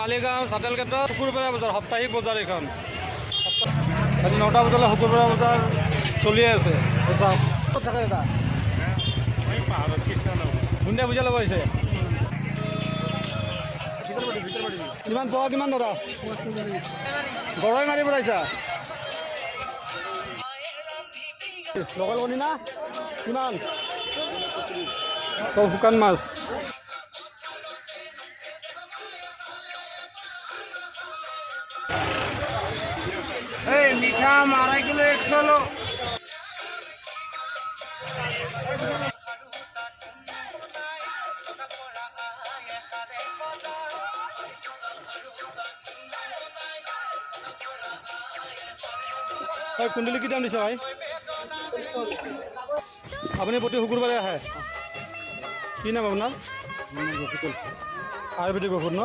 মালিগাঁও চাটেল ক্ষেত্ৰত শুকুৰবাৰে বজাৰ সাপ্তাহিক বজাৰ এইখন আজি 9টা বজালৈ শুকুৰবাৰে বজাৰ চলিয়ে আছে ক'ত থাকে দাদা বুন্দিয়া পূজা ল'ব আহিছে কিমান পোৱা কিমান দাদা গৰৈ মাৰিব আহিছা লোকেল কণী না কিমান শুকান মাছ এই মিঠা আড়াই কিলো 100 লো কুণ্ডলি কি দাম দিছে ভাই আপুনি প্ৰতি শুকুৰবাৰে আহে কি নাম আপোনাৰ আয়ুৰ্বেদিক ঔষধ ন